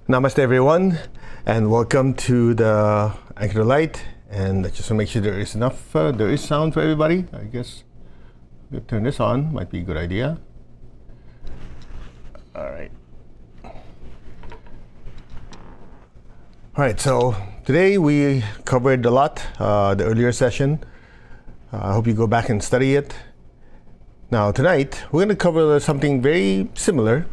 Namaste everyone, and welcome to the Anchor Light. And I just want to make sure there is enough, there is sound for everybody. I guess we'll turn this on, might be a good idea. Alright. Alright, so today we covered a lot, the earlier session. I hope you go back and study it. Now tonight, we're going to cover something very similar.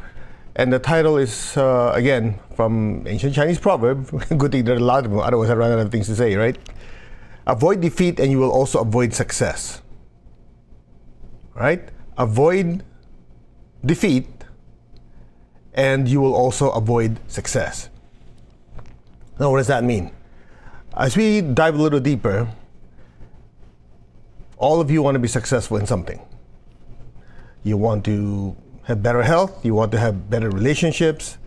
And the title is, again, from ancient Chinese proverb. Good thing there are a lot of them, otherwise I run out of things to say, right? Avoid defeat and you will also avoid success. Right? Avoid defeat and you will also avoid success. Now, what does that mean? As we dive a little deeper, all of you want to be successful in something. You want to have better health, you want to have better relationships,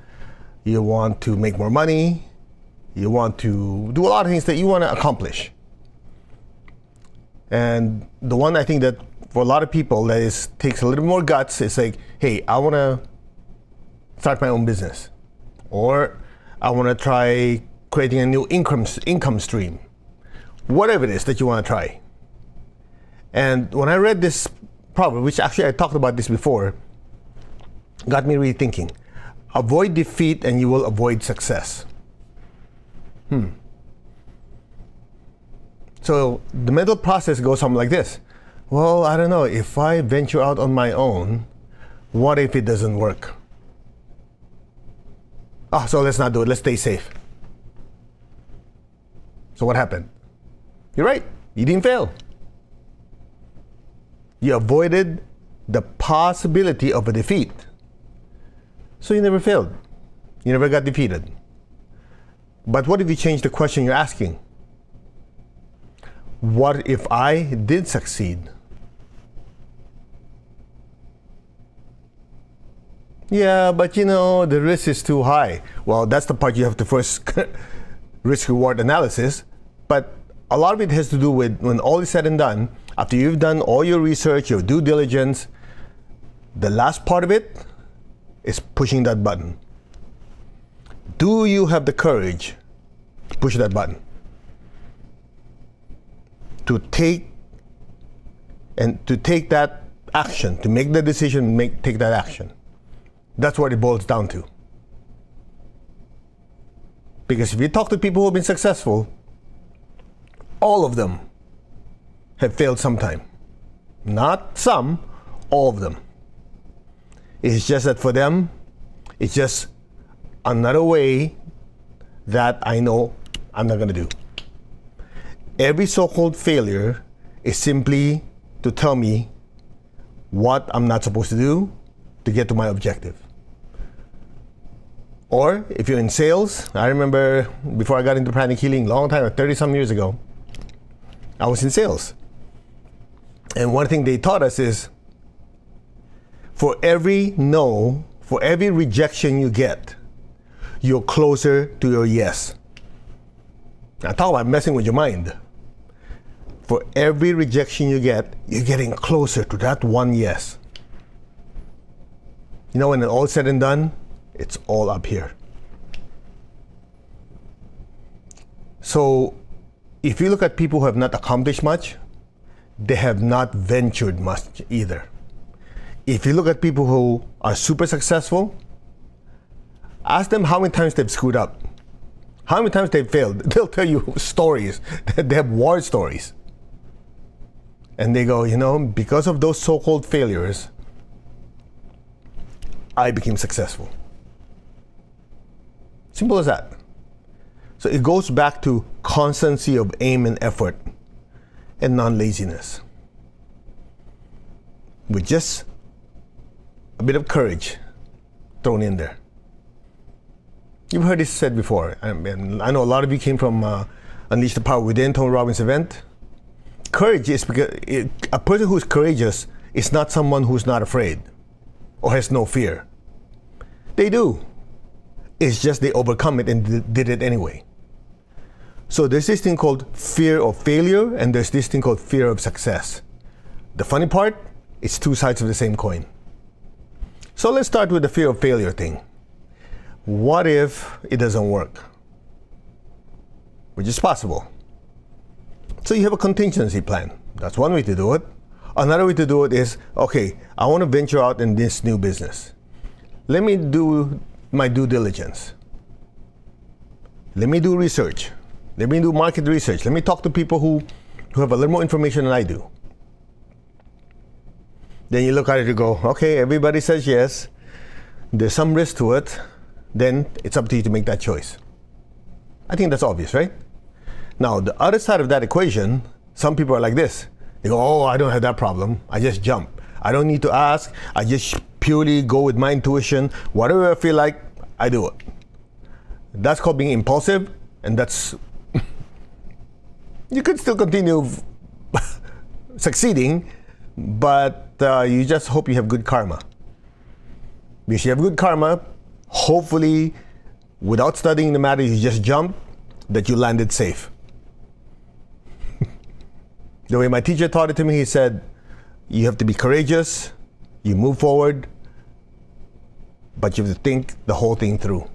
you want to make more money, you want to do a lot of things that you want to accomplish. And the one I think that for a lot of people that takes a little more guts is like, hey, I want to start my own business, or I want to try creating a new income stream, whatever it is that you want to try. And when I read this proverb, which actually I talked about this before, got me really thinking. Avoid defeat and you will avoid success. So the mental process goes something like this. Well, I don't know, if I venture out on my own, what if it doesn't work? So let's not do it, let's stay safe. So what happened? You're right, you didn't fail. You avoided the possibility of a defeat. So you never failed. You never got defeated. But what if you change the question you're asking? What if I did succeed? Yeah, but the risk is too high. Well, that's the part you have to first risk-reward analysis. But a lot of it has to do with when all is said and done, after you've done all your research, your due diligence, the last part of it is pushing that button. Do you have the courage to push that button? To take that action, to make the decision, take that action. That's what it boils down to. Because if you talk to people who have been successful, all of them have failed sometime. Not some, all of them. It's just that for them, it's just another way that I know I'm not going to do. Every so-called failure is simply to tell me what I'm not supposed to do to get to my objective. Or if you're in sales, I remember before I got into pranic healing, long time, 30-some years ago, I was in sales. And one thing they taught us is, for every no, for every rejection you get, you're closer to your yes. Now talk about messing with your mind. For every rejection you get, you're getting closer to that one yes. When it's all said and done, it's all up here. So if you look at people who have not accomplished much, they have not ventured much either. If you look at people who are super successful, ask them how many times they've screwed up, how many times they've failed. They'll tell you stories. They have war stories. And they go, because of those so-called failures, I became successful. Simple as that. So it goes back to constancy of aim and effort and non-laziness. With just a bit of courage thrown in there. You've heard this said before. I know a lot of you came from Unleash the Power Within, Tony Robbins' event. Courage is because a person who's courageous is not someone who's not afraid or has no fear. They do. It's just they overcome it and did it anyway. So there's this thing called fear of failure, and there's this thing called fear of success. The funny part, it's two sides of the same coin. So let's start with the fear of failure thing. what if it doesn't work? Which is possible. So you have a contingency plan. That's one way to do it. Another way to do it is, okay, I want to venture out in this new business. Let me do my due diligence. Let me do research. Let me do market research. Let me talk to people who have a little more information than I do. Then you look at it and go, okay, everybody says yes. There's some risk to it. Then it's up to you to make that choice. I think that's obvious, right? Now, the other side of that equation, some people are like this. They go, oh, I don't have that problem. I just jump. I don't need to ask. I just purely go with my intuition. Whatever I feel like, I do it. That's called being impulsive, and that's you could still continue succeeding, but you just hope you have good karma. Because you have good karma, hopefully, without studying the matter, you just jump, that you landed safe. The way my teacher taught it to me, he said, you have to be courageous, you move forward, but you have to think the whole thing through.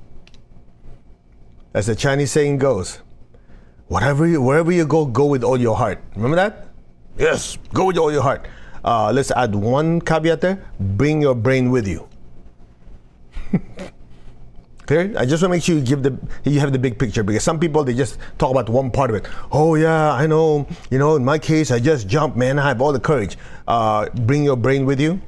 As the Chinese saying goes, wherever you go, go with all your heart. Remember that? Yes, go with all your heart. Let's add one caveat there. Bring your brain with you. Clear? I just want to make sure you have the big picture, because some people, they just talk about one part of it. Oh yeah, I know. In my case, I just jumped, man. I have all the courage. Bring your brain with you,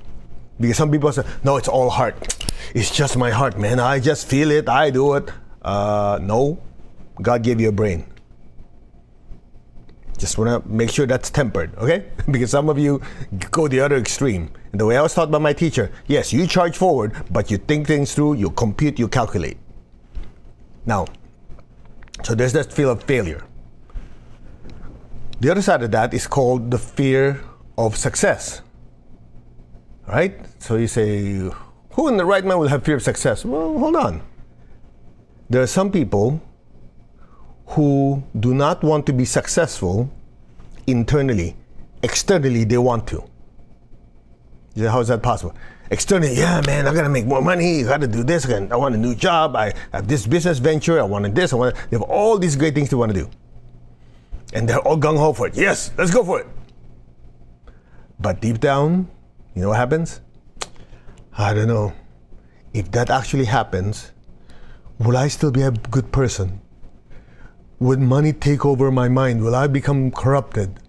because some people say, no, it's all heart. It's just my heart, man. I just feel it. I do it. No, God gave you a brain. Just want to make sure that's tempered, okay? Because some of you go the other extreme. And the way I was taught by my teacher, yes, you charge forward, but you think things through, you compute, you calculate. Now, so there's that fear of failure. The other side of that is called the fear of success. All right? So you say, who in the right mind will have fear of success? Well, hold on. There are some people who do not want to be successful internally. Externally, they want to. You say, how is that possible? Externally, yeah, man, I gotta make more money. I gotta do this. I want a new job. I have this business venture. I wanted this. They have all these great things they want to do. And they're all gung-ho for it. Yes, let's go for it. But deep down, you know what happens? I don't know. If that actually happens, will I still be a good person? Would money take over my mind? Will I become corrupted?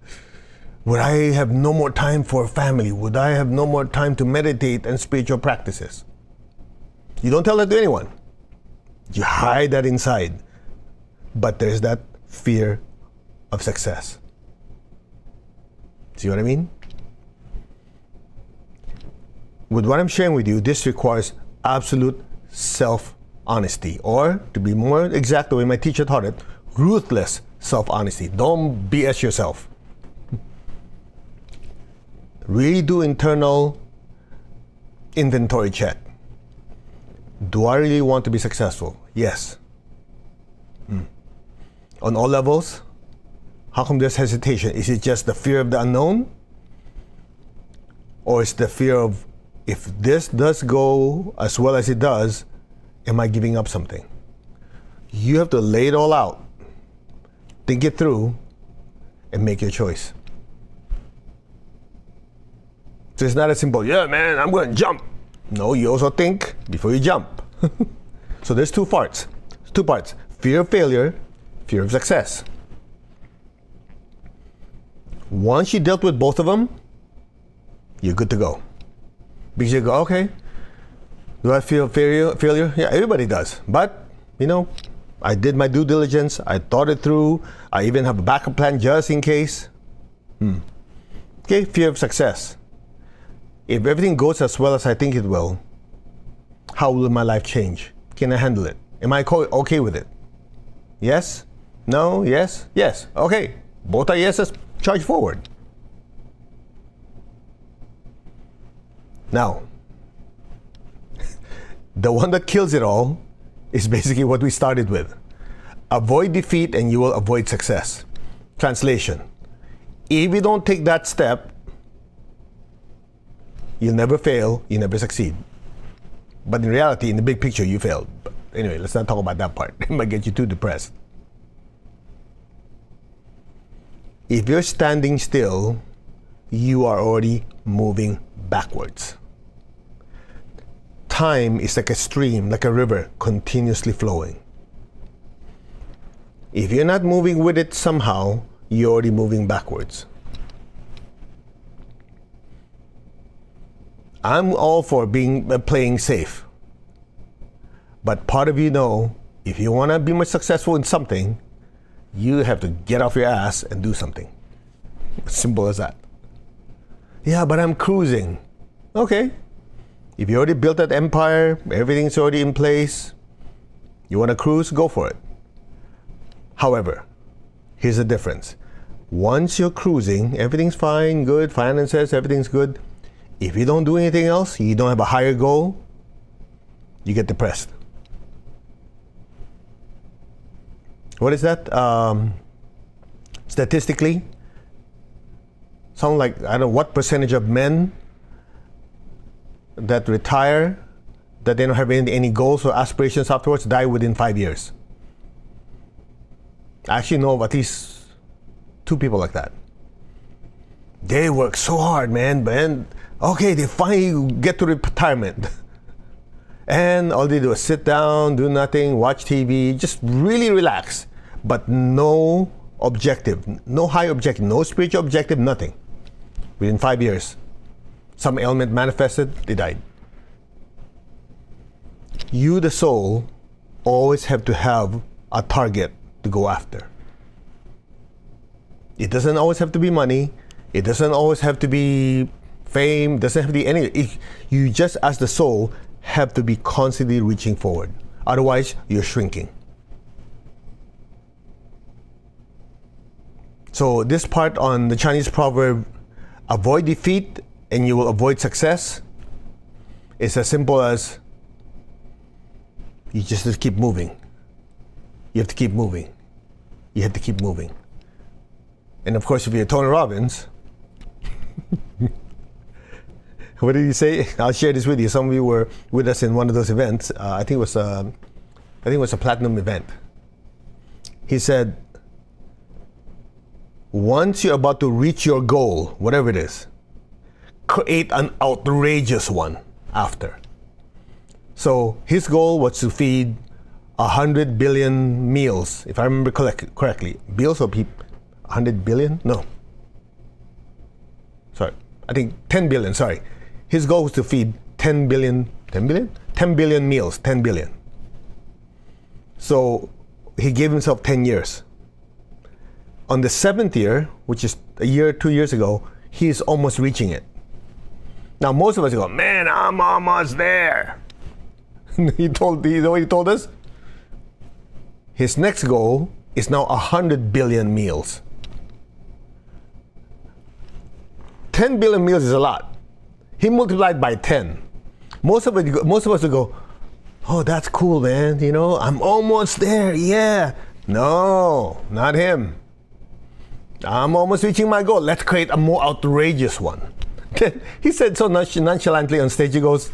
Would I have no more time for family? Would I have no more time to meditate and spiritual practices? You don't tell that to anyone. You hide that inside. But there's that fear of success. See what I mean? With what I'm sharing with you, this requires absolute self-honesty. Or, to be more exact, the way my teacher taught it, ruthless self-honesty. Don't BS yourself. Really do internal inventory check. Do I really want to be successful? Yes. On all levels? How come there's hesitation? Is it just the fear of the unknown? Or is the fear of, if this does go as well as it does, am I giving up something? You have to lay it all out, think it through, and make your choice. So it's not as simple, yeah, man, I'm going to jump. No, you also think before you jump. So there's two parts. Fear of failure, fear of success. Once you dealt with both of them, you're good to go. Because you go, okay, do I feel failure? Yeah, everybody does. But, I did my due diligence. I thought it through. I even have a backup plan just in case. Okay, fear of success. If everything goes as well as I think it will, how will my life change? Can I handle it? Am I okay with it? Yes? No? Yes? Yes. Okay. Both are yeses. Charge forward. Now, the one that kills it all is basically what we started with. Avoid defeat and you will avoid success. Translation. If you don't take that step, you'll never fail, you never succeed. But in reality, in the big picture, you failed. But Anyway, let's not talk about that part. It might get you too depressed. If you're standing still, you are already moving backwards. Time is like a stream, like a river, continuously flowing. If you're not moving with it somehow, you're already moving backwards. I'm all for playing safe. But part of you know, if you want to be more successful in something, you have to get off your ass and do something. Simple as that. Yeah, but I'm cruising. Okay. If you already built that empire, everything's already in place, you want to cruise, go for it. However, here's the difference. Once you're cruising, everything's fine, good, finances, everything's good. If you don't do anything else, you don't have a higher goal, you get depressed. What is that? Statistically, something like, I don't know what percentage of men that retire, that they don't have any goals or aspirations afterwards, die within 5 years. I actually know of at least 2 people like that. They work so hard, man, okay, they finally get to retirement. And all they do is sit down, do nothing, watch TV, just really relax. But no objective, no high objective, no spiritual objective, nothing. Within 5 years, some ailment manifested, they died. You, the soul, always have to have a target to go after. It doesn't always have to be money. It doesn't always have to be fame. It doesn't have to be anything. You just, as the soul, have to be constantly reaching forward. Otherwise, you're shrinking. So this part on the Chinese proverb, avoid defeat and you will avoid success, is as simple as you just have to keep moving. You have to keep moving. You have to keep moving. And of course, if you're Tony Robbins, what did he say? I'll share this with you. Some of you were with us in one of those events. I think it was a platinum event. He said, once you're about to reach your goal, whatever it is, create an outrageous one after. So his goal was to feed 100 billion meals, if I remember correctly. Bills or people? 100 billion? No. Sorry. I think 10 billion, sorry. His goal was to feed 10 billion, 10 billion? 10 billion meals, 10 billion. So he gave himself 10 years. On the 7th year, which is a year, 2 years ago, he is almost reaching it. Now, most of us go, man, I'm almost there. You know what he told us? His next goal is now 100 billion meals. 10 billion meals is a lot. He multiplied by 10. Most of us would go, oh, that's cool, man. You know, I'm almost there. Yeah. No, not him. I'm almost reaching my goal. Let's create a more outrageous one. He said so nonchalantly on stage, he goes,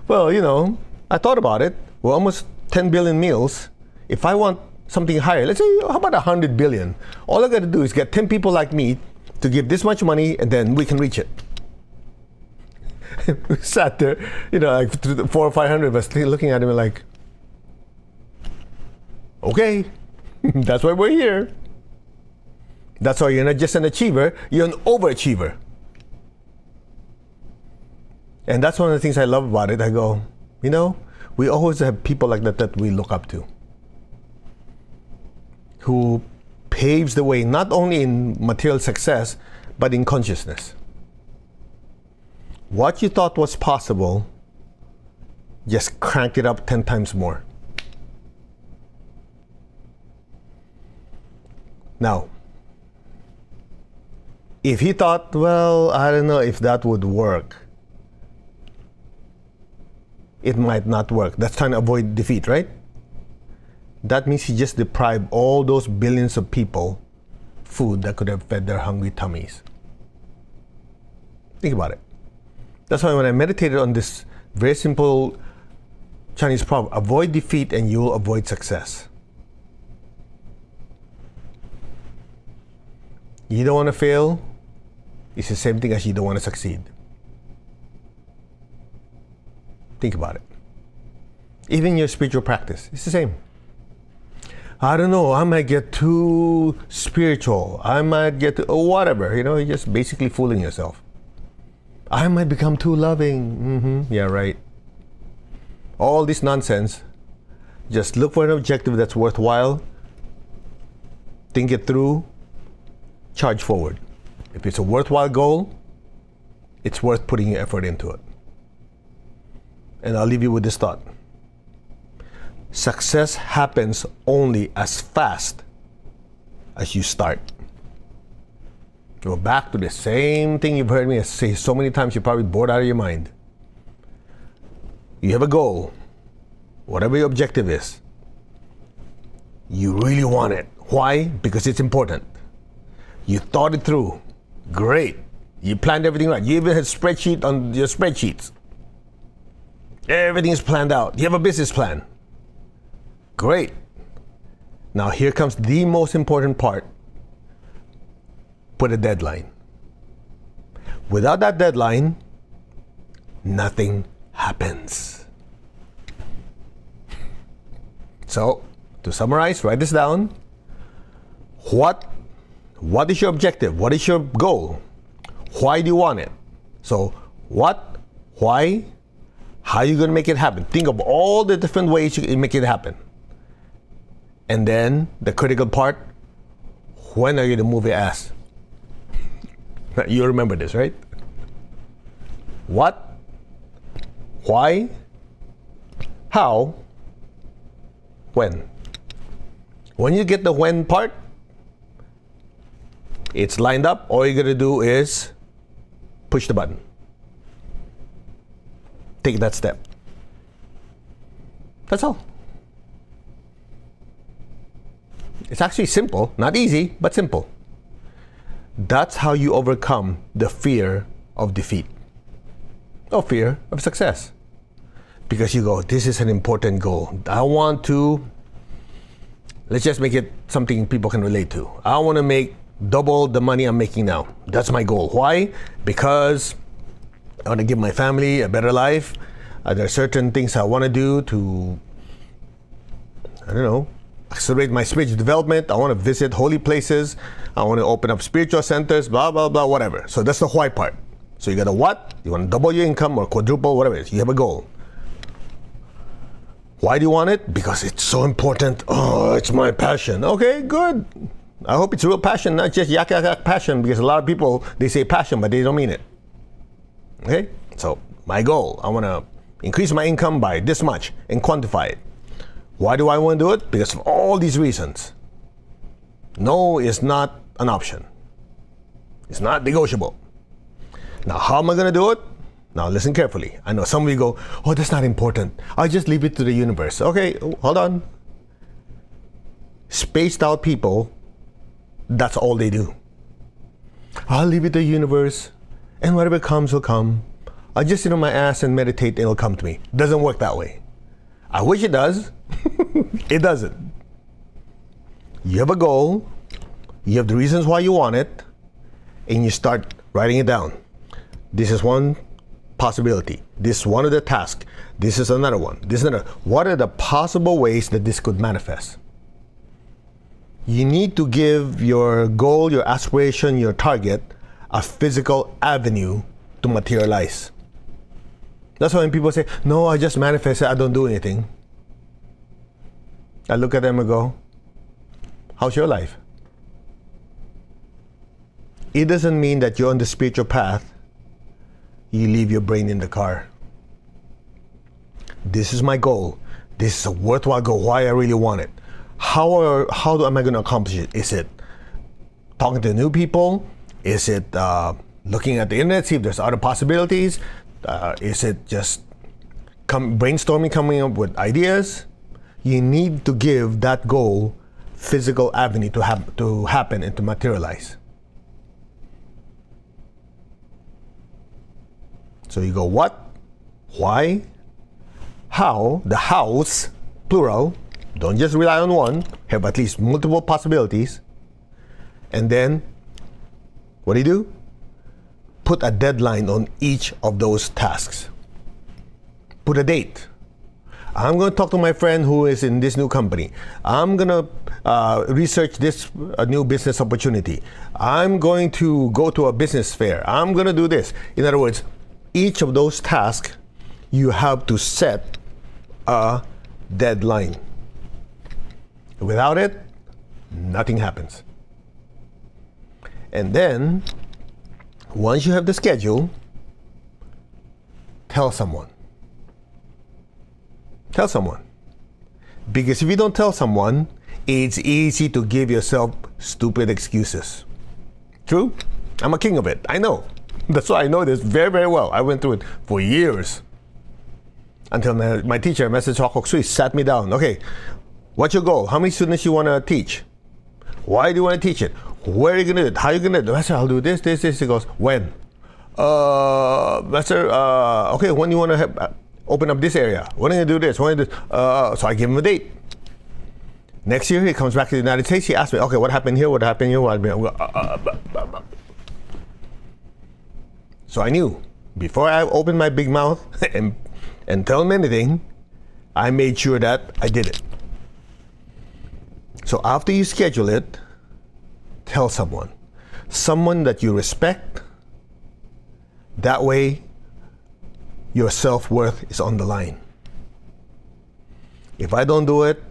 well, you know, I thought about it. We're almost 10 billion meals. If I want something higher, let's say, how about 100 billion? All I got to do is get 10 people like me to give this much money, and then we can reach it. We sat there, you know, like 400 or 500 of us looking at him like, okay, that's why we're here. That's why you're not just an achiever, you're an overachiever. And that's one of the things I love about it. I go, you know, we always have people like that we look up to, who paves the way not only in material success, but in consciousness. What you thought was possible, just crank it up 10 times more. Now, if he thought, well, I don't know if that would work, it might not work. That's trying to avoid defeat, right? That means he just deprived all those billions of people food that could have fed their hungry tummies. Think about it. That's why when I meditated on this very simple Chinese proverb, avoid defeat and you'll avoid success. You don't want to fail, it's the same thing as you don't want to succeed. Think about it. Even your spiritual practice, it's the same. I don't know, I might get too spiritual. I might get whatever, you're just basically fooling yourself. I might become too loving. Yeah, right. All this nonsense. Just look for an objective that's worthwhile. Think it through. Charge forward. If it's a worthwhile goal, it's worth putting your effort into it. And I'll leave you with this thought. Success happens only as fast as you start. Go back to the same thing you've heard me say so many times, you're probably bored out of your mind. You have a goal, whatever your objective is. You really want it. Why? Because it's important. You thought it through. Great. You planned everything right. You even had spreadsheet on your spreadsheets. Everything is planned out. You have a business plan. Great. Now here comes the most important part. Put a deadline. Without that deadline, nothing happens. So, to summarize, write this down. What is your objective? What is your goal? Why do you want it? So, what, why, how are you going to make it happen? Think of all the different ways you can make it happen. And then, the critical part, when are you going to move your ass? You remember this, right? What, why, how, when. When you get the when part, it's lined up. All you're gonna do is push the button. Take that step. That's all. It's actually simple, not easy, but simple. That's how you overcome the fear of defeat. Or fear of success. Because you go, this is an important goal. I want to, let's just make it something people can relate to. I want to make double the money I'm making now. That's my goal. Why? Because I want to give my family a better life. There are certain things I want to do to, accelerate my spiritual development. I want to visit holy places. I want to open up spiritual centers, blah, blah, blah, whatever. So that's the why part. So you got a what? You want to double your income or quadruple, whatever it is. You have a goal. Why do you want it? Because it's so important. Oh, it's my passion. Okay, good. I hope it's real passion, not just yak yak yak passion, because a lot of people, they say passion, but they don't mean it. Okay? So, my goal, I want to increase my income by this much and quantify it. Why do I want to do it? Because of all these reasons. No is not an option. It's not negotiable. Now, how am I going to do it? Now, listen carefully. I know some of you go, oh, that's not important. I'll just leave it to the universe. Okay, hold on. Spaced out people, that's all they do. I'll leave it to the universe, and whatever comes will come. I'll just sit on my ass and meditate, and it'll come to me. Doesn't work that way. I wish it does. It doesn't. You have a goal. You have the reasons why you want it, and you start writing it down. This is one possibility. This is one of the tasks. This is another one. This is another. What are the possible ways that this could manifest? You need to give your goal, your aspiration, your target a physical avenue to materialize. That's why when people say, no, I just manifest it, I don't do anything. I look at them and go, how's your life? It doesn't mean that you're on the spiritual path, you leave your brain in the car. This is my goal. This is a worthwhile goal, why I really want it. How am I going to accomplish it? Is it talking to new people? Is it looking at the internet, see if there's other possibilities? Is it just brainstorming, coming up with ideas? You need to give that goal physical avenue to happen and to materialize. So you go, what? Why? how the house, plural, don't just rely on one, have at least multiple possibilities. And then, what do? Put a deadline on each of those tasks. Put a date. I'm going to talk to my friend who is in this new company. I'm going to research this new business opportunity. I'm going to go to a business fair. I'm going to do this. In other words, each of those tasks, you have to set a deadline. Without it, nothing happens. And then, once you have the schedule, tell someone. Tell someone. Because if you don't tell someone, it's easy to give yourself stupid excuses. True? I'm a king of it. I know. That's why I know this very, very well. I went through it for years. Until my teacher, Mr. Chokok Sui, sat me down. Okay, what's your goal? How many students you want to teach? Why do you want to teach it? Where are you going to do it? How are you going to do it? Master, I'll do this. He goes, when? Master, okay, when you want to have... open up this area. When are you going to do this? When are you do so I give him a date. Next year, he comes back to the United States. He asks me, okay, what happened here? What happened here? What happened here? So I knew. Before I opened my big mouth and tell him anything, I made sure that I did it. So after you schedule it, tell someone. Someone that you respect. That way, your self-worth is on the line. If I don't do it,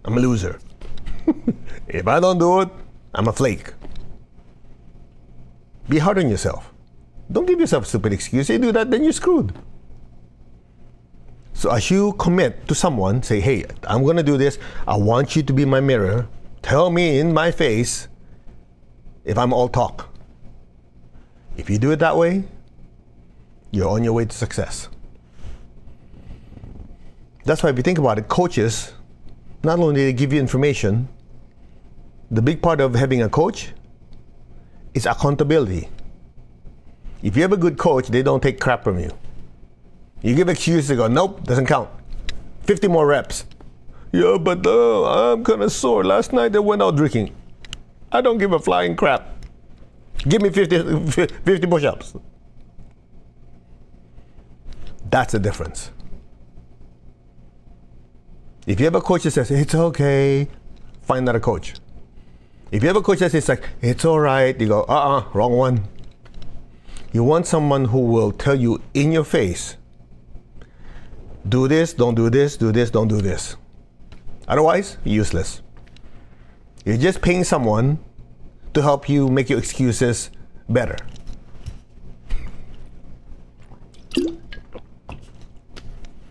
I'm a loser. If I don't do it, I'm a flake. Be hard on yourself. Don't give yourself a stupid excuse. You do that, then you're screwed. So as you commit to someone, say, hey, I'm going to do this. I want you to be my mirror. Tell me in my face if I'm all talk. If you do it that way, you're on your way to success. That's why if you think about it, coaches, not only do they give you information, the big part of having a coach is accountability. If you have a good coach, they don't take crap from you. You give excuses, they go, nope, doesn't count. 50 more reps. Yeah, but I'm kind of sore. Last night I went out drinking. I don't give a flying crap. Give me 50 push-ups. That's the difference. If you have a coach that says, it's okay, find another coach. If you have a coach that says, like, it's all right, you go, wrong one. You want someone who will tell you in your face, do this, don't do this, do this, don't do this. Otherwise, useless. You're just paying someone to help you make your excuses better.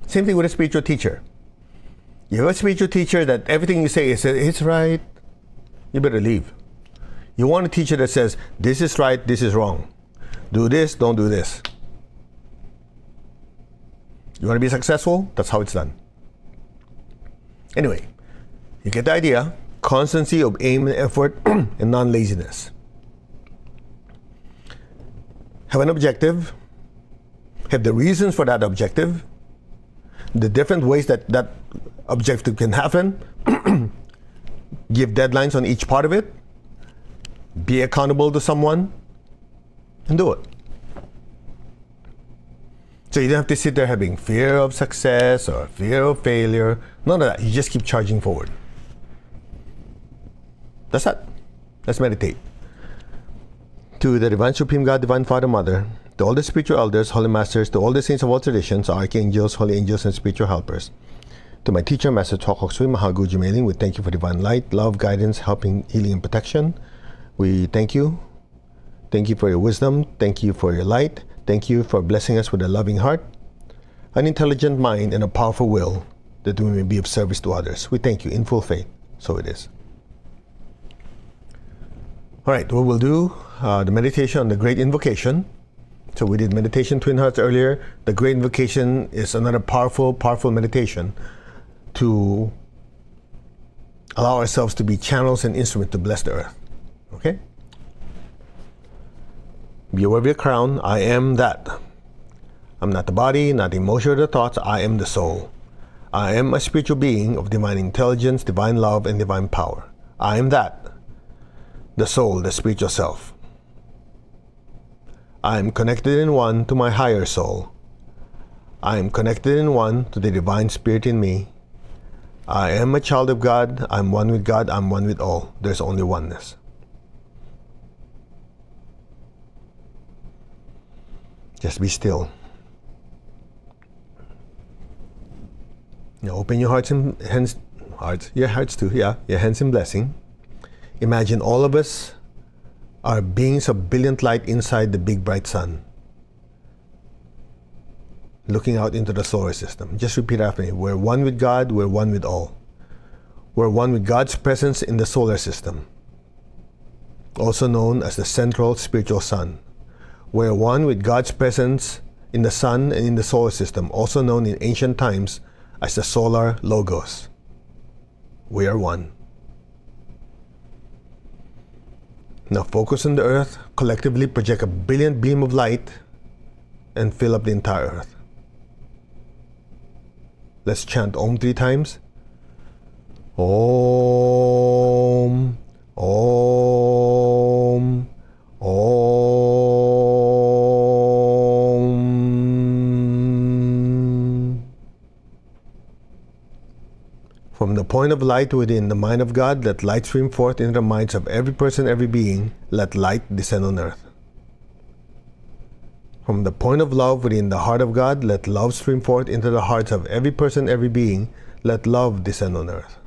Same thing with a spiritual teacher. You have a spiritual teacher that everything you say is, it's right, you better leave. You want a teacher that says, this is right, this is wrong. Do this, don't do this. You want to be successful? That's how it's done. Anyway, you get the idea. Constancy of aim and effort and non-laziness. Have an objective. Have the reasons for that objective. The different ways that that objective can happen. Give deadlines on each part of it. Be accountable to someone. And do it. So you don't have to sit there having fear of success or fear of failure. None of that. You just keep charging forward. That's that. Let's meditate. To the Divine Supreme God, Divine Father, Mother, to all the spiritual elders, holy masters, to all the saints of all traditions, archangels, holy angels, and spiritual helpers. To my teacher, Master Chokok Sui, Mahal Guju Mailing, we thank you for divine light, love, guidance, helping, healing, and protection. We thank you. Thank you for your wisdom. Thank you for your light. Thank you for blessing us with a loving heart, an intelligent mind, and a powerful will that we may be of service to others. We thank you in full faith. So it is. All right, we will do the meditation on the Great Invocation. So we did meditation Twin Hearts earlier. The Great Invocation is another powerful, powerful meditation to allow ourselves to be channels and instruments to bless the earth. Okay? Be aware of your crown. I am that. I'm not the body, not the emotion or the thoughts. I am the soul. I am a spiritual being of divine intelligence, divine love, and divine power. I am that. The soul, the spiritual self. I am connected in one to my higher soul. I am connected in one to the divine spirit in me. I am a child of God. I'm one with God. I'm one with all. There's only oneness. Just be still. Now open your hearts and hands, your hearts too, yeah, your hands in blessing. Imagine all of us are beings of brilliant light inside the big bright sun, looking out into the solar system. Just repeat after me. We're one with God, we're one with all. We're one with God's presence in the solar system, also known as the central spiritual sun. We're one with God's presence in the sun and in the solar system, also known in ancient times as the solar logos. We are one. Now focus on the earth, collectively project a brilliant beam of light and fill up the entire earth. Let's chant Om 3 times. Om, Om, Om. From the point of light within the mind of God, let light stream forth into the minds of every person, every being. Let light descend on earth. From the point of love within the heart of God, let love stream forth into the hearts of every person, every being. Let love descend on earth.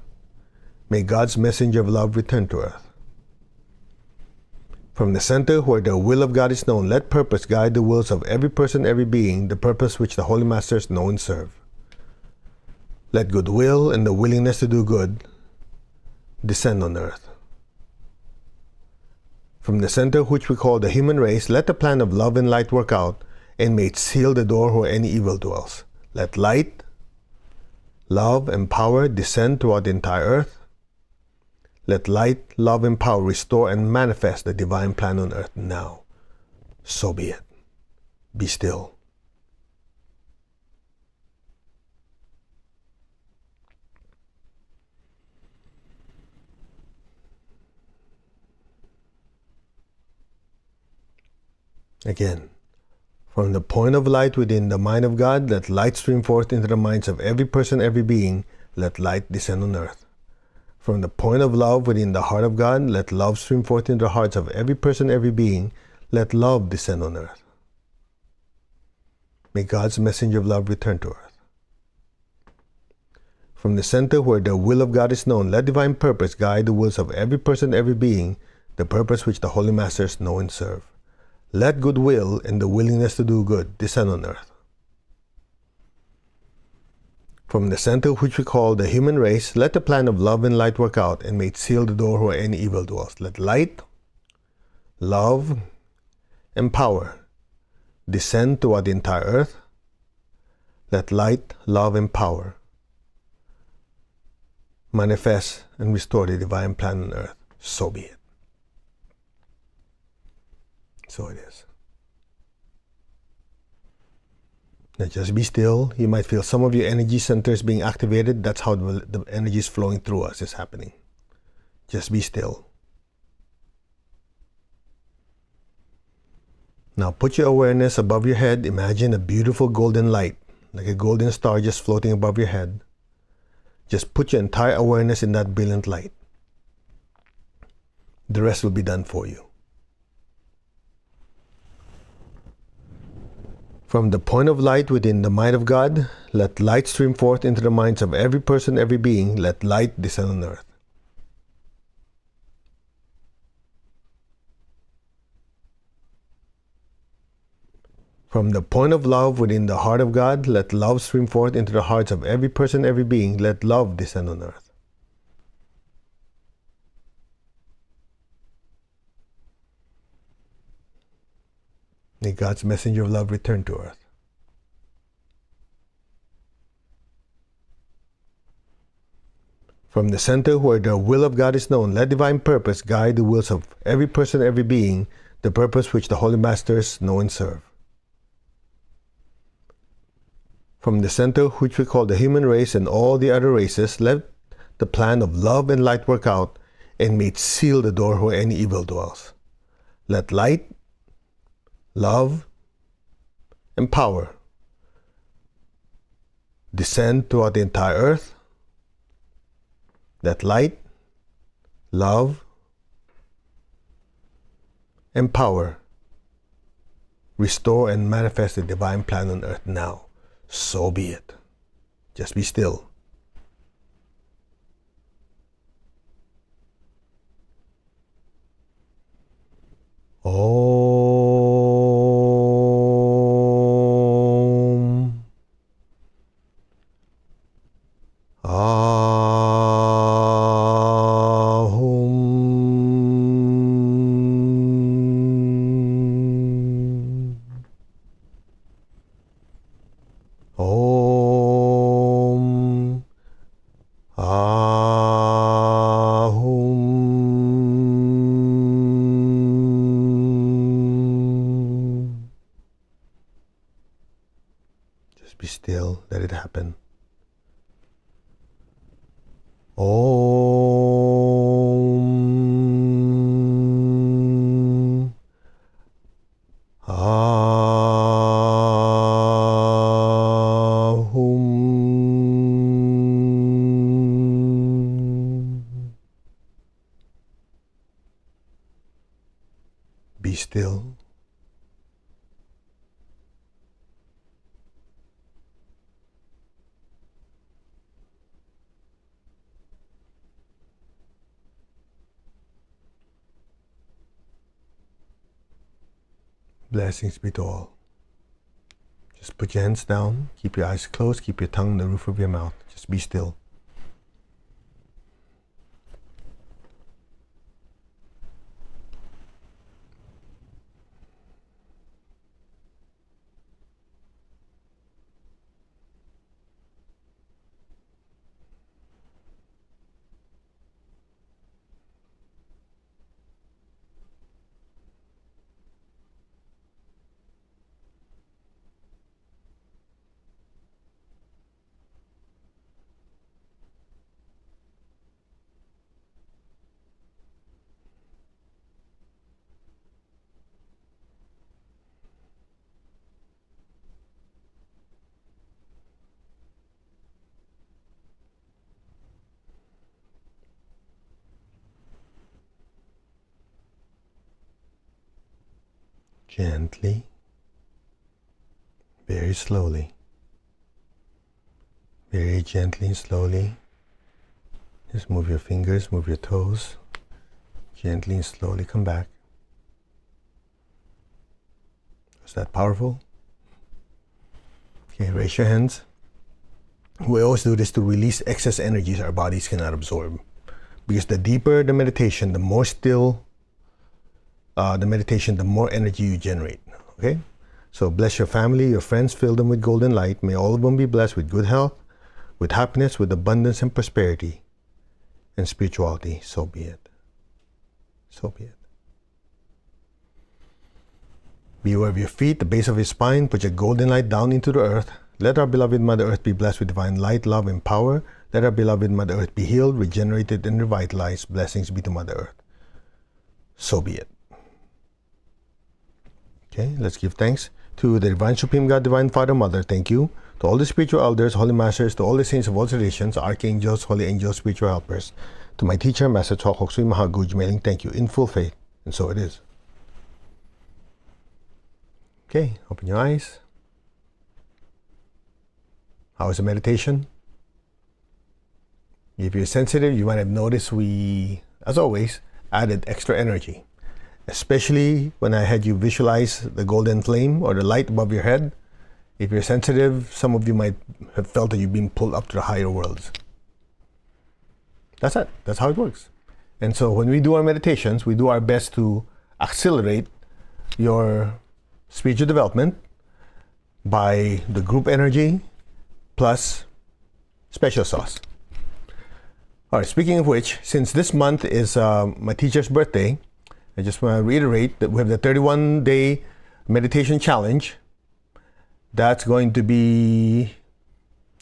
May God's messenger of love return to earth. From the center where the will of God is known, let purpose guide the wills of every person, every being, the purpose which the Holy Masters know and serve. Let goodwill and the willingness to do good descend on earth. From the center which we call the human race, let the plan of love and light work out, and may it seal the door where any evil dwells. Let light, love, and power descend throughout the entire earth. Let light, love, and power restore and manifest the divine plan on earth now. So be it. Be still. Again, from the point of light within the mind of God, let light stream forth into the minds of every person, every being. Let light descend on earth. From the point of love within the heart of God, let love stream forth into the hearts of every person, every being. Let love descend on earth. May God's messenger of love return to earth. From the center where the will of God is known, let divine purpose guide the wills of every person, every being, the purpose which the Holy Masters know and serve. Let goodwill and the willingness to do good descend on earth. From the center which we call the human race, let the plan of love and light work out, and may it seal the door where any evil dwells. Let light, love, and power descend throughout the entire earth. Let light, love, and power manifest and restore the divine plan on earth. So be it. So it is. Now just be still. You might feel some of your energy centers being activated. That's how the energy is flowing through us is happening. Just be still. Now put your awareness above your head. Imagine a beautiful golden light, like a golden star just floating above your head. Just put your entire awareness in that brilliant light. The rest will be done for you. From the point of light within the mind of God, let light stream forth into the minds of every person, every being. Let light descend on earth. From the point of love within the heart of God, let love stream forth into the hearts of every person, every being. Let love descend on earth. May God's messenger of love return to earth. From the center where the will of God is known, let divine purpose guide the wills of every person, every being, the purpose which the Holy Masters know and serve. From the center, which we call the human race and all the other races, let the plan of love and light work out, and may it seal the door where any evil dwells. Let light, love, and power descend throughout the entire earth. Let light, love, and power restore and manifest the divine plan on earth now. So be it. Just be still. Om. Ahum. Om. Ahum. Just be still. Let it happen. Om. Ahum. Be still. Blessings be to all. Just put your hands down, keep your eyes closed, keep your tongue on the roof of your mouth. Just be still. Gently, very slowly, very gently and slowly. Just move your fingers, move your toes. Gently and slowly come back. Is that powerful? Okay, raise your hands. We always do this to release excess energies our bodies cannot absorb. Because the deeper the meditation, the more still the more energy you generate. Okay? So bless your family, your friends, fill them with golden light. May all of them be blessed with good health, with happiness, with abundance and prosperity, and spirituality. So be it. So be it. Be aware of your feet, the base of your spine. Put your golden light down into the earth. Let our beloved Mother Earth be blessed with divine light, love, and power. Let our beloved Mother Earth be healed, regenerated, and revitalized. Blessings be to Mother Earth. So be it. Okay, let's give thanks to the Divine Supreme God, Divine Father, Mother. Thank you. To all the spiritual elders, holy masters, to all the saints of all traditions, archangels, holy angels, spiritual helpers. To my teacher, Master Chok Hoksui Mahaguj, mailing thank you in full faith. And so it is. Okay, open your eyes. How is the meditation? If you're sensitive, you might have noticed we, as always, added extra energy. Especially when I had you visualize the golden flame or the light above your head. If you're sensitive, some of you might have felt that you've been pulled up to the higher worlds. That's it. That's how it works. And so when we do our meditations, we do our best to accelerate your spiritual development by the group energy plus special sauce. All right, speaking of which, since this month is my teacher's birthday, I just want to reiterate that we have the 31-day meditation challenge. That's going to be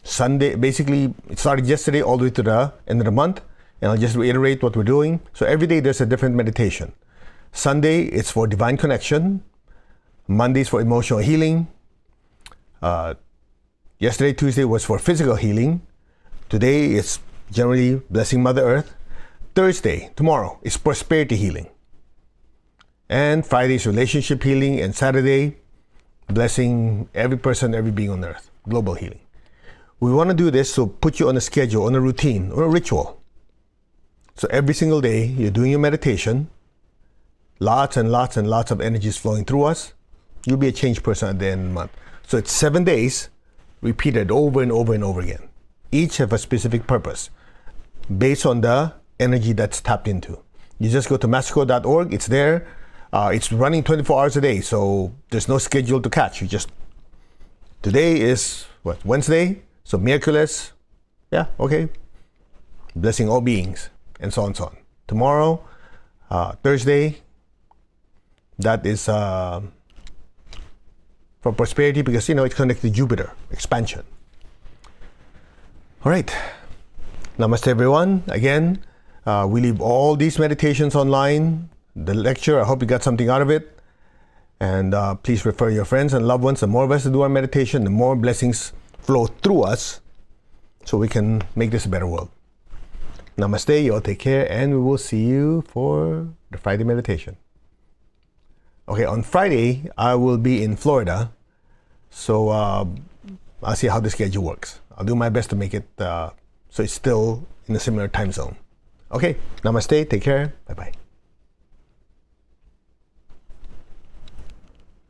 Sunday, basically, it started yesterday all the way to the end of the month. And I'll just reiterate what we're doing. So every day there's a different meditation. Sunday, it's for divine connection. Mondays for emotional healing. Yesterday, Tuesday, was for physical healing. Today, it's generally blessing Mother Earth. Thursday, tomorrow, is prosperity healing. And Friday is relationship healing. And Saturday, blessing every person, every being on earth. Global healing. We want to do this to put you on a schedule, on a routine, or a ritual. So every single day, you're doing your meditation. Lots and lots and lots of energy is flowing through us. You'll be a changed person at the end of the month. So it's 7 days, repeated over and over and over again. Each have a specific purpose based on the energy that's tapped into. You just go to mastercode.org. It's there. It's running 24 hours a day, so there's no schedule to catch. Today is what, Wednesday? So Miraculous, yeah, okay. Blessing all beings, and so on and so on. Tomorrow, Thursday, that is for prosperity because, it's connected to Jupiter, expansion. All right. Namaste, everyone. Again, we leave all these meditations online. The lecture, I hope you got something out of it. And please refer your friends and loved ones. The more of us to do our meditation, the more blessings flow through us so we can make this a better world. Namaste, you all take care, and we will see you for the Friday meditation. Okay, on Friday, I will be in Florida, so I'll see how the schedule works. I'll do my best to make it so it's still in a similar time zone. Okay, namaste, take care, bye-bye.